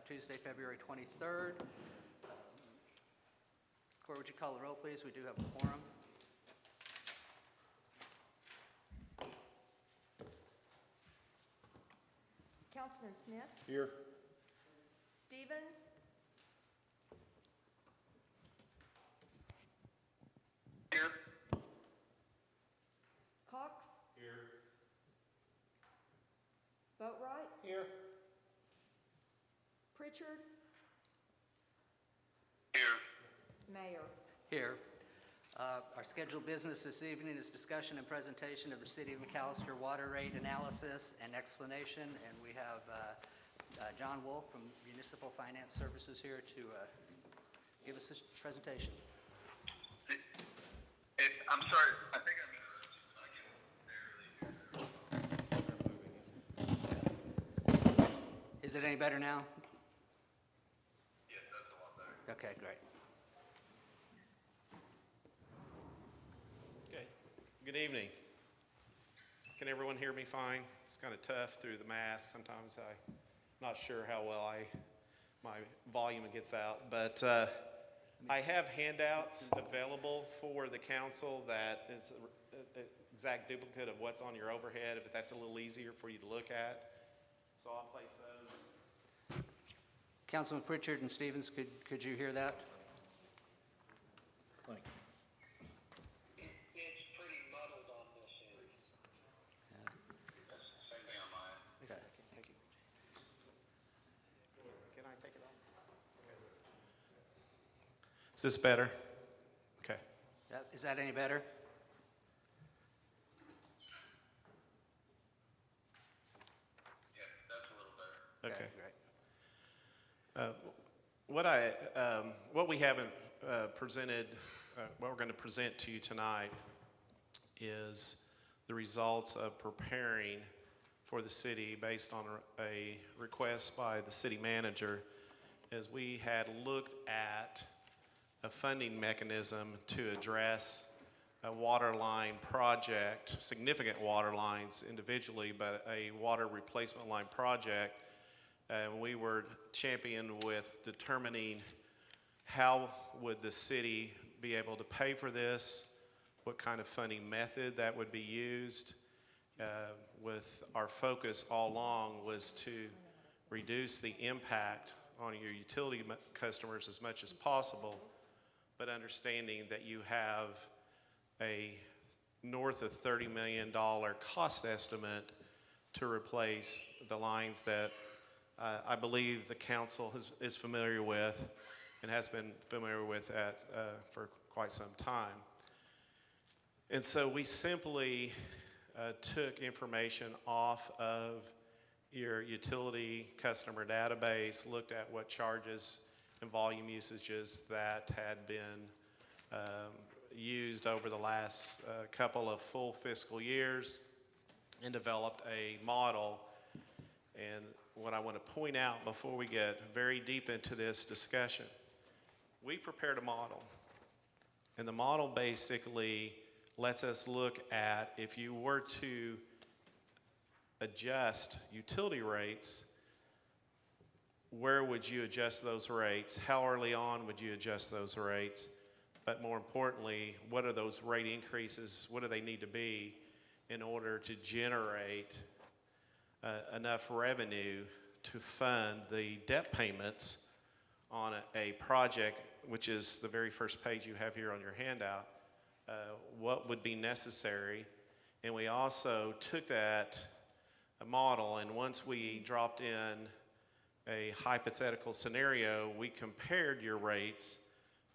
Tuesday, February 23rd. Court, would you call the roll, please? We do have a quorum. Councilman Smith? Here. Stevens? Here. Cox? Here. Boatright? Here. Pritchard? Here. Mayor? Here. Our scheduled business this evening is discussion and presentation of the City of McAllister water rate analysis and explanation. And we have John Wolf from Municipal Finance Services here to give us this presentation. I'm sorry, I think I'm barely. Is it any better now? Yes, that's a lot better. Okay, great. Okay. Good evening. Can everyone hear me fine? It's kind of tough through the mask. Sometimes I'm not sure how well my volume gets out, but I have handouts available for the council that is an exact duplicate of what's on your overhead, if that's a little easier for you to look at. So I'll place those. Councilman Pritchard and Stevens, could you hear that? Thanks. It's pretty muddled on this end. That's the same thing on mine. Okay. Thank you. Can I take it off? Is this better? Okay. Is that any better? Yeah, that's a little better. Okay. Great. What we haven't presented, what we're going to present to you tonight is the results of preparing for the city based on a request by the city manager, as we had looked at a funding mechanism to address a water line project, significant water lines individually, but a water replacement line project. And we were championed with determining how would the city be able to pay for this, what kind of funding method that would be used. With our focus all along was to reduce the impact on your utility customers as much as possible, but understanding that you have a north of $30 million cost estimate to replace the lines that I believe the council is familiar with and has been familiar with for quite some time. And so we simply took information off of your utility customer database, looked at what charges and volume usages that had been used over the last couple of full fiscal years, and developed a model. And what I want to point out before we get very deep into this discussion, we prepared a model. And the model basically lets us look at, if you were to adjust utility rates, where would you adjust those rates? How early on would you adjust those rates? But more importantly, what are those rate increases? What do they need to be in order to generate enough revenue to fund the debt payments on a project, which is the very first page you have here on your handout, what would be necessary. And we also took that model, and once we dropped in a hypothetical scenario, we compared your rates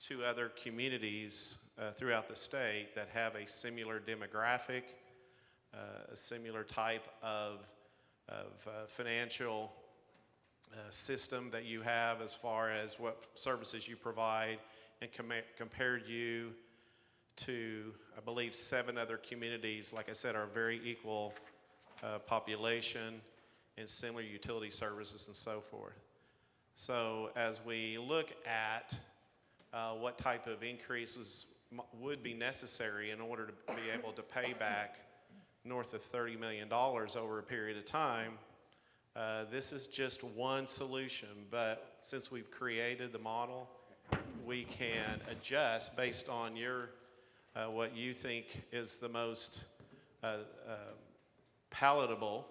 to other communities throughout the state that have a similar demographic, a similar type of financial system that you have as far as what services you provide, and compared you to, I believe, 7 other communities, like I said, are very equal population and similar utility services and so forth. So as we look at what type of increases would be necessary in order to be able to pay back north of $30 million over a period of time, This is just one solution, but since we've created the model, we can adjust based on your what you think is the most palatable.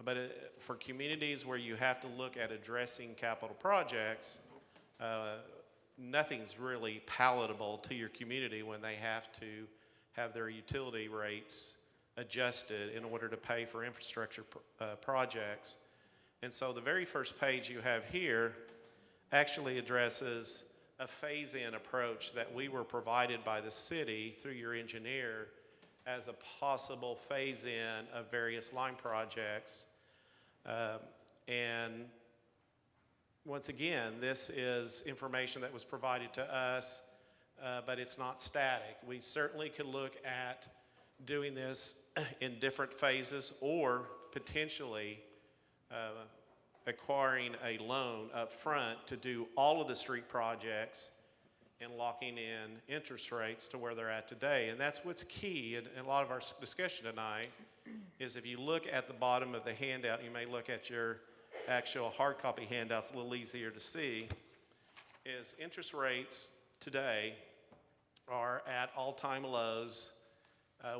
But for communities where you have to look at addressing capital projects, nothing's really palatable to your community when they have to have their utility rates adjusted in order to pay for infrastructure projects. And so the very first page you have here actually addresses a phase-in approach that we were provided by the city through your engineer as a possible phase-in of various line projects. And once again, this is information that was provided to us, but it's not static. We certainly could look at doing this in different phases or potentially acquiring a loan up front to do all of the street projects and locking in interest rates to where they're at today. And that's what's key in a lot of our discussion tonight is if you look at the bottom of the handout, you may look at your actual hard copy handouts, a little easier to see, is interest rates today are at all-time lows.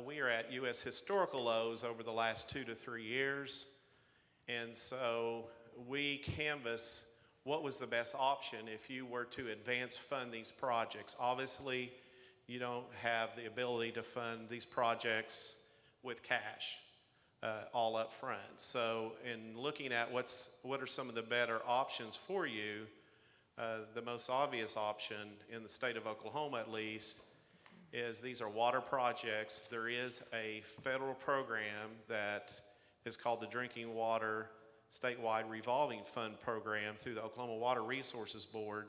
We are at U.S. historical lows over the last 2 to 3 years. And so we canvass what was the best option if you were to advance fund these projects. Obviously, you don't have the ability to fund these projects with cash all up front. So in looking at what are some of the better options for you, the most obvious option in the state of Oklahoma at least is these are water projects. There is a federal program that is called the Drinking Water Statewide Revolving Fund Program through the Oklahoma Water Resources Board,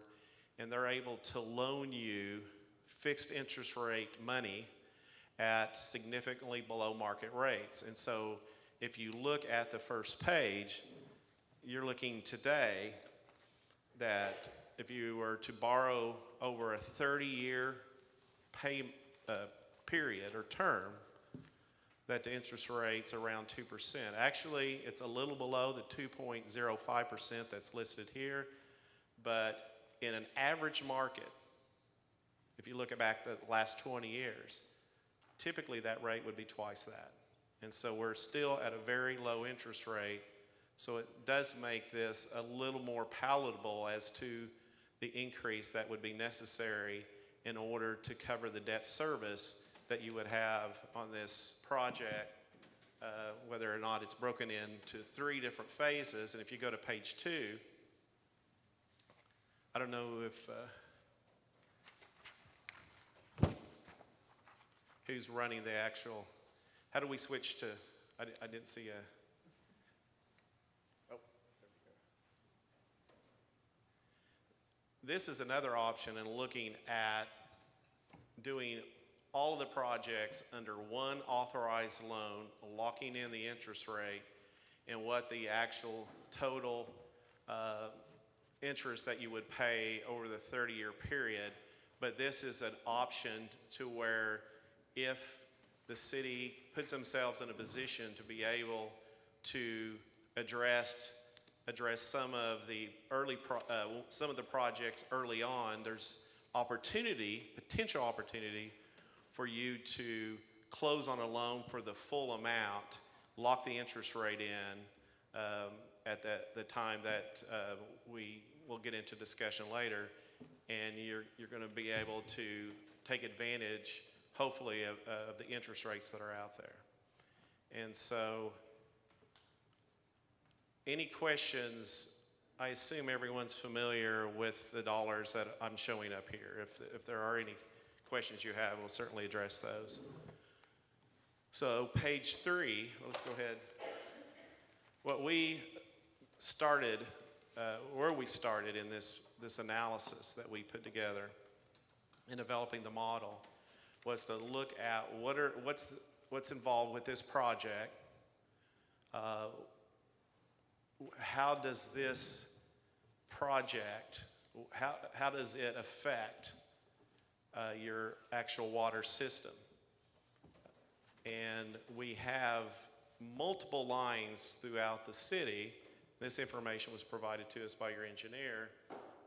and they're able to loan you fixed interest rate money at significantly below market rates. And so if you look at the first page, you're looking today that if you were to borrow over a 30-year pay period or term, that the interest rate's around 2%. Actually, it's a little below the 2.05% that's listed here, but in an average market, if you look back the last 20 years, typically that rate would be twice that. And so we're still at a very low interest rate, so it does make this a little more palatable as to the increase that would be necessary in order to cover the debt service that you would have on this project, whether or not it's broken into 3 different phases. And if you go to page 2, I don't know if who's running the actual, how do we switch to, I didn't see a, oh, there we go. This is another option in looking at doing all of the projects under one authorized loan, locking in the interest rate and what the actual total interest that you would pay over the 30-year period. But this is an option to where if the city puts themselves in a position to be able to address some of the some of the projects early on, there's potential opportunity for you to close on a loan for the full amount, lock the interest rate in at the time that we will get into discussion later, and you're going to be able to take advantage, hopefully, of the interest rates that are out there. And so, any questions? I assume everyone's familiar with the dollars that I'm showing up here. If there are any questions you have, we'll certainly address those. So page 3, let's go ahead. What we started, where we started in this analysis that we put together in developing the model was to look at what's involved with this project. How does this project, how does it affect your actual water system? And we have multiple lines throughout the city. This information was provided to us by your engineer.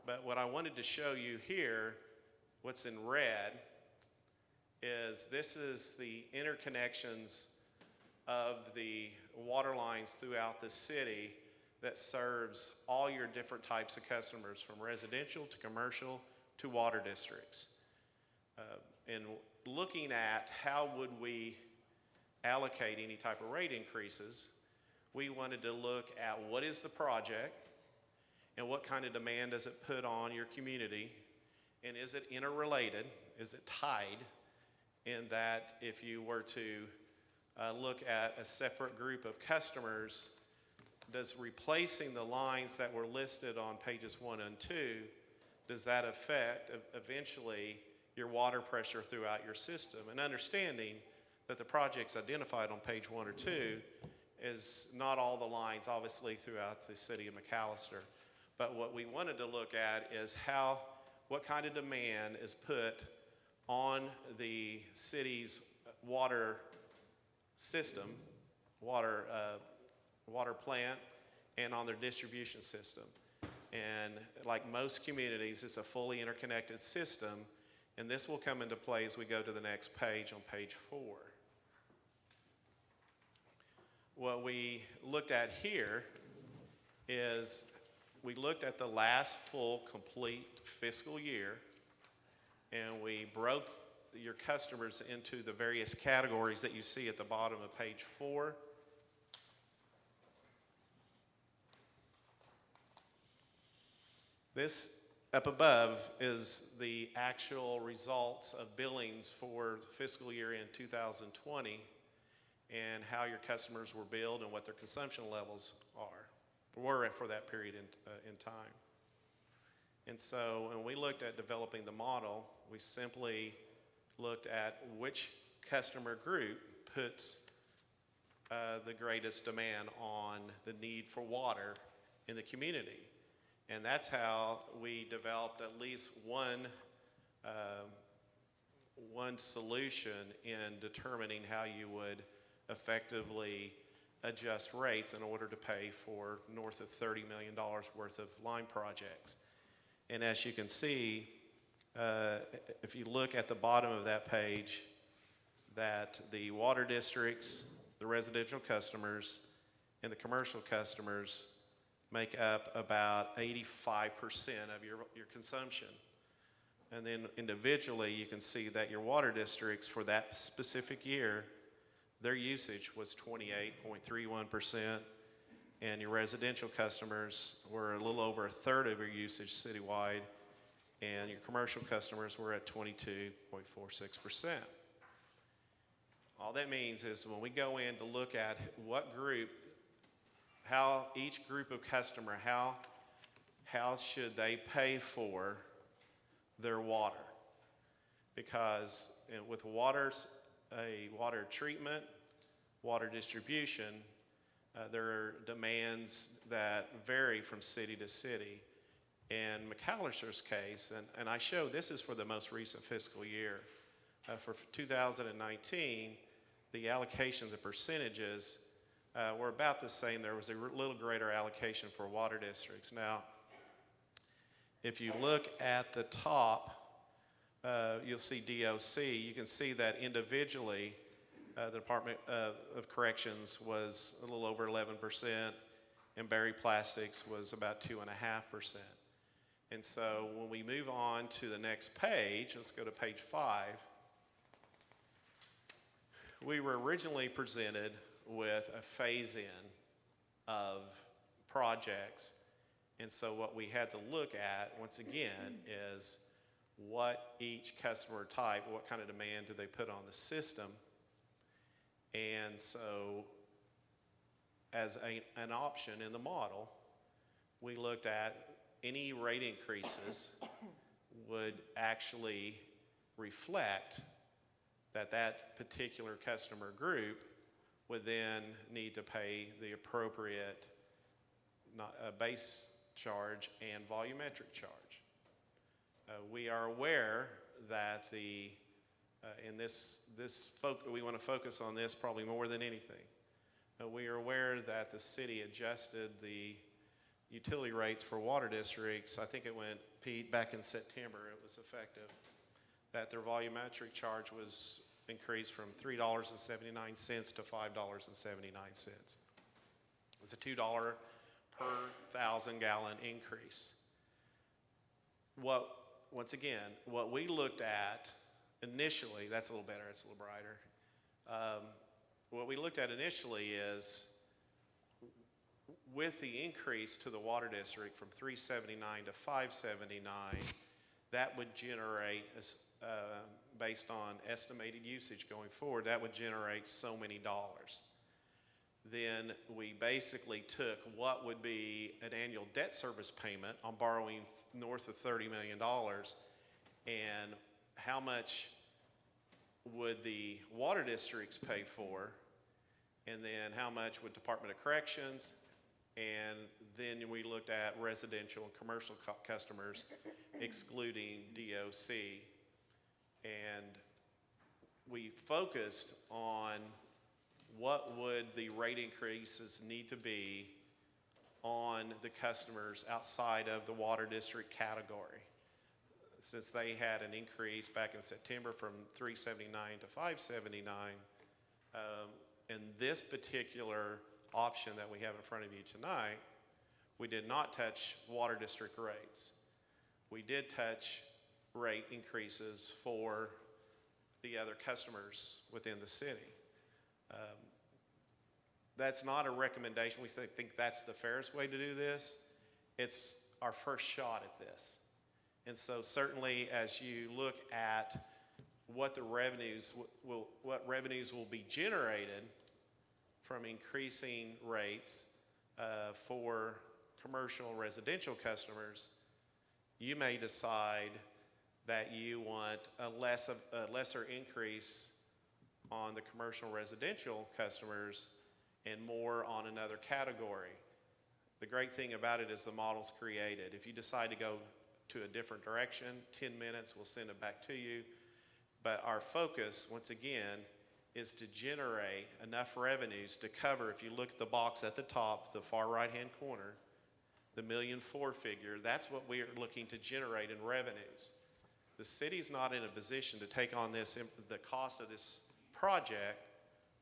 But what I wanted to show you here, what's in red, is this is the interconnections of the water lines throughout the city that serves all your different types of customers, from residential to commercial to water districts. And looking at how would we allocate any type of rate increases, we wanted to look at what is the project and what kind of demand does it put on your community, and is it interrelated, is it tied, in that if you were to look at a separate group of customers, does replacing the lines that were listed on pages 1 and 2, does that affect eventually your water pressure throughout your system? And understanding that the projects identified on page 1 or 2 is not all the lines, obviously, throughout the city of McAllister. But what we wanted to look at is what kind of demand is put on the city's water system, water plant, and on their distribution system. And like most communities, it's a fully interconnected system, and this will come into play as we go to the next page on page 4. What we looked at here is we looked at the last full complete fiscal year, and we broke your customers into the various categories that you see at the bottom of page 4. This up above is the actual results of billings for the fiscal year in 2020 and how your customers were billed and what their consumption levels were for that period in time. And so when we looked at developing the model, we simply looked at which customer group puts the greatest demand on the need for water in the community. And that's how we developed at least one solution in determining how you would effectively adjust rates in order to pay for north of $30 million worth of line projects. And as you can see, if you look at the bottom of that page, that the water districts, the residential customers, and the commercial customers make up about 85% of your consumption. And then individually, you can see that your water districts for that specific year, their usage was 28.31%, and your residential customers were a little over a third of your usage citywide, and your commercial customers were at 22.46%. All that means is when we go in to look at what group, how each group of customer, how should they pay for their water? Because with water treatment, water distribution, there are demands that vary from city to city. In McAllister's case, and I show this is for the most recent fiscal year, for 2019, the allocations of percentages were about the same. There was a little greater allocation for water districts. Now, if you look at the top, you'll see DOC. You can see that individually, the Department of Corrections was a little over 11%, and Berry Plastics was about 2.5%. And so when we move on to the next page, let's go to page 5. We were originally presented with a phase-in of projects. And so what we had to look at, once again, is what each customer type, what kind of demand do they put on the system. And so as an option in the model, we looked at any rate increases would actually reflect that particular customer group would then need to pay the appropriate base charge and volumetric charge. We are aware that in this we want to focus on this probably more than anything. We are aware that the city adjusted the utility rates for water districts. I think it went, Pete, back in September, it was effective, that their volumetric charge was increased from $3.79 to $5.79. It's a $2 per 1,000 gallon increase. Once again, what we looked at initially, that's a little better, it's a little brighter. What we looked at initially is with the increase to the water district from 379 to 579, that would generate, based on estimated usage going forward, that would generate so many dollars. Then we basically took what would be an annual debt service payment on borrowing north of $30 million, and how much would the water districts pay for, and then how much would Department of Corrections, and then we looked at residential and commercial customers excluding DOC, and we focused on what would the rate increases need to be on the customers outside of the water district category. Since they had an increase back in September from 379 to 579, in this particular option that we have in front of you tonight, we did not touch water district rates. We did touch rate increases for the other customers within the city. That's not a recommendation. We think that's the fairest way to do this. It's our first shot at this. And so certainly as you look at what the revenues will be generated from increasing rates for commercial and residential customers, you may decide that you want a lesser increase on the commercial and residential customers and more on another category. The great thing about it is the model's created. If you decide to go to a different direction, 10 minutes, we'll send it back to you. But our focus, once again, is to generate enough revenues to cover, if you look at the box at the top, the far right-hand corner, the $1.4 million figure, that's what we are looking to generate in revenues. The city's not in a position to take on this, the cost of this project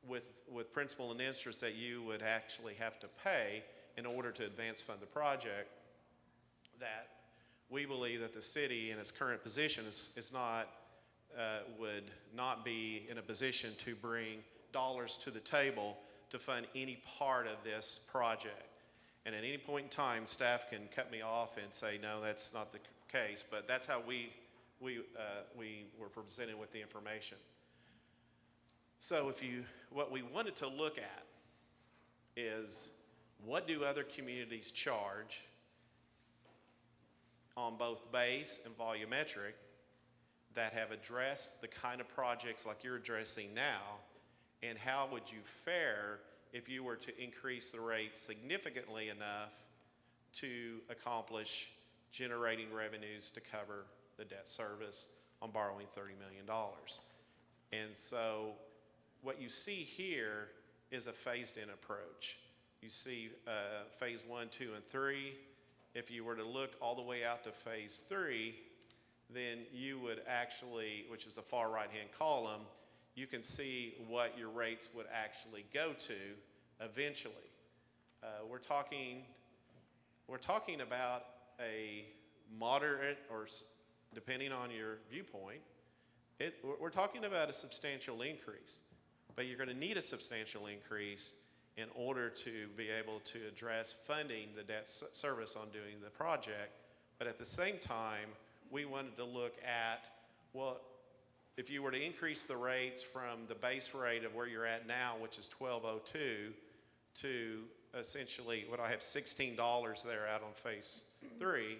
with principal and interest that you would actually have to pay in order to advance fund the project. That we believe that the city in its current position would not be in a position to bring dollars to the table to fund any part of this project. And at any point in time, staff can cut me off and say, no, that's not the case, but that's how we were presented with the information. So what we wanted to look at is, what do other communities charge on both base and volumetric that have addressed the kind of projects like you're addressing now, and how would you fare if you were to increase the rate significantly enough to accomplish generating revenues to cover the debt service on borrowing $30 million. And so what you see here is a phased-in approach. You see phase 1, 2, and 3. If you were to look all the way out to phase 3, then you would actually, which is the far right-hand column, you can see what your rates would actually go to eventually. We're talking about a moderate, or depending on your viewpoint, we're talking about a substantial increase. But you're going to need a substantial increase in order to be able to address funding the debt service on doing the project. But at the same time, we wanted to look at, well, if you were to increase the rates from the base rate of where you're at now, which is $12.02, to essentially what I have $16 there out on phase 3,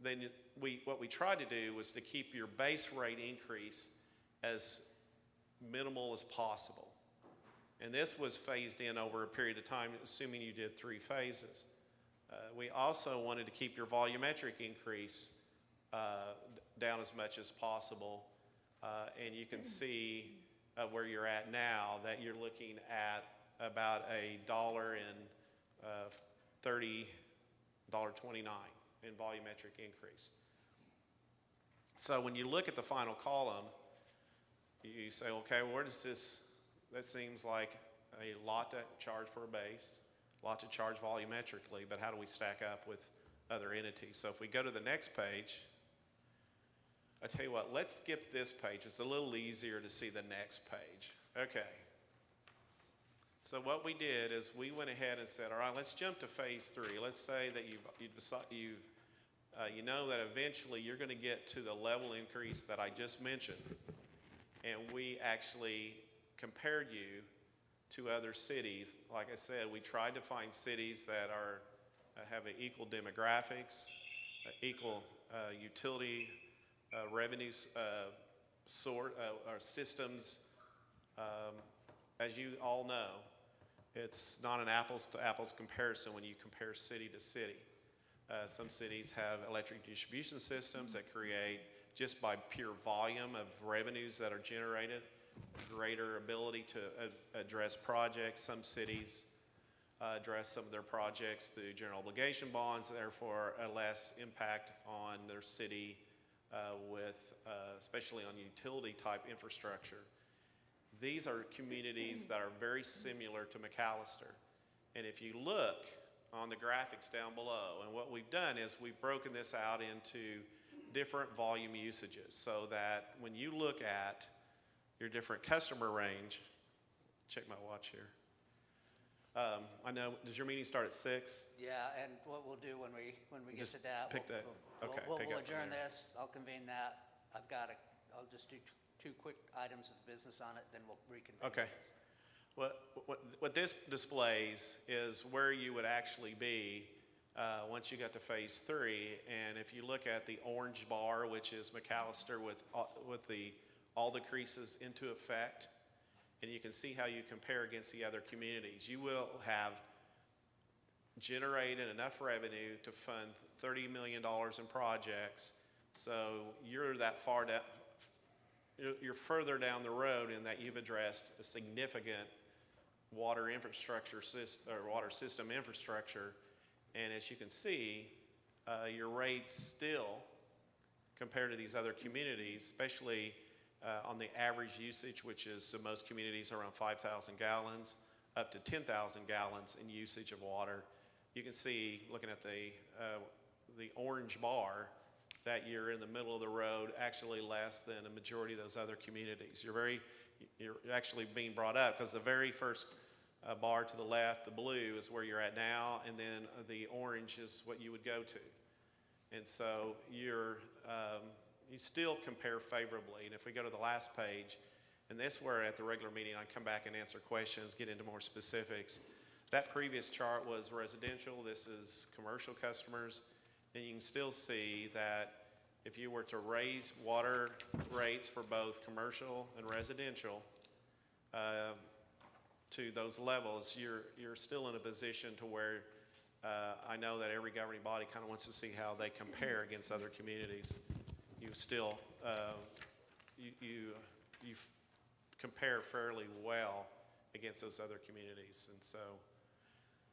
then what we tried to do was to keep your base rate increase as minimal as possible. And this was phased in over a period of time, assuming you did 3 phases. We also wanted to keep your volumetric increase down as much as possible. And you can see where you're at now, that you're looking at about $1.29 in volumetric increase. So when you look at the final column, you say, okay, where does this, that seems like a lot to charge for a base, a lot to charge volumetrically, but how do we stack up with other entities? So if we go to the next page, I tell you what, let's skip this page. It's a little easier to see the next page. Okay. So what we did is we went ahead and said, all right, let's jump to phase 3. Let's say that you know that eventually you're going to get to the level increase that I just mentioned. And we actually compared you to other cities. Like I said, we tried to find cities that are have an equal demographics, equal utility revenue or systems. As you all know, it's not an apples to apples comparison when you compare city to city. Some cities have electric distribution systems that create, just by pure volume of revenues that are generated, greater ability to address projects. Some cities address some of their projects through general obligation bonds, therefore a less impact on their city with, especially on utility type infrastructure. These are communities that are very similar to McAllister. And if you look on the graphics down below, and what we've done is we've broken this out into different volume usages so that when you look at your different customer range, check my watch here. I know, does your meeting start at 6? Yeah, and what we'll do when we get Just to that, pick that. Okay, we'll pick up from adjourn there. this. I'll convene that. I'll just do two quick items of business on it, then we'll reconvene. Okay. What this displays is where you would actually be once you got to phase 3. And if you look at the orange bar, which is McAllister with all the creases into effect, and you can see how you compare against the other communities, you will have generated enough revenue to fund $30 million in projects. So you're that far down, you're further down the road in that you've addressed a significant water infrastructure system, or water system infrastructure. And as you can see, your rates still, compared to these other communities, especially on the average usage, which is in most communities around 5,000 gallons, up to 10,000 gallons in usage of water. You can see, looking at the orange bar, that you're in the middle of the road, actually less than a majority of those other communities. You're actually being brought up because the very first bar to the left, the blue, is where you're at now, and then the orange is what you would go to. And so you still compare favorably. And if we go to the last page, and this where at the regular meeting I come back and answer questions, get into more specifics. That previous chart was residential. This is commercial customers. And you can still see that if you were to raise water rates for both commercial and residential to those levels, you're still in a position to where I know that every governing body kind of wants to see how they compare against other communities. You still you compare fairly well against those other communities, and so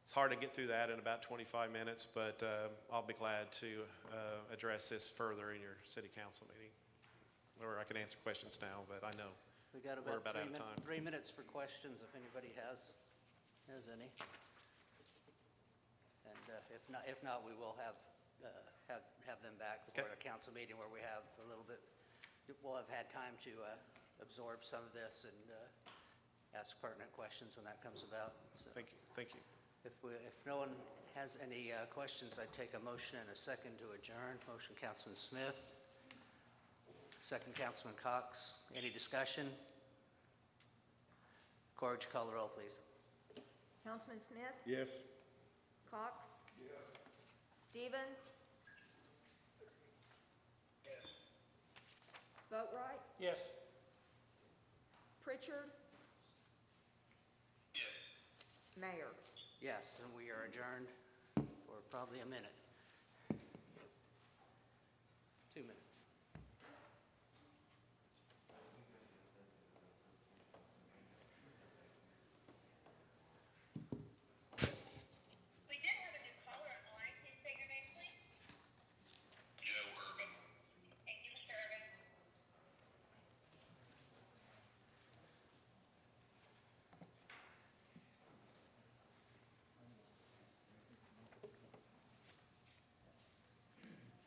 it's hard to get through that in about 25 minutes, but I'll be glad to address this further in your city council meeting, or I can answer questions now, but I know We got we're about about out of time. 3 minutes for questions if anybody has any. And if not, we will have them back for Okay. a council meeting where we have a little bit, we'll have had time to absorb some of this and ask pertinent questions when that comes about. So Thank you. if no one has any questions, I'd take a motion and a second to adjourn. Motion, Councilman Smith. Second, Councilman Cox. Any discussion? Cora, would you call the roll, please? Councilman Smith? Yes. Cox? Yes. Stevens? Yes. Boatright? Yes. Pritchard? Yes. Mayor? Yes, and we are adjourned for probably a minute.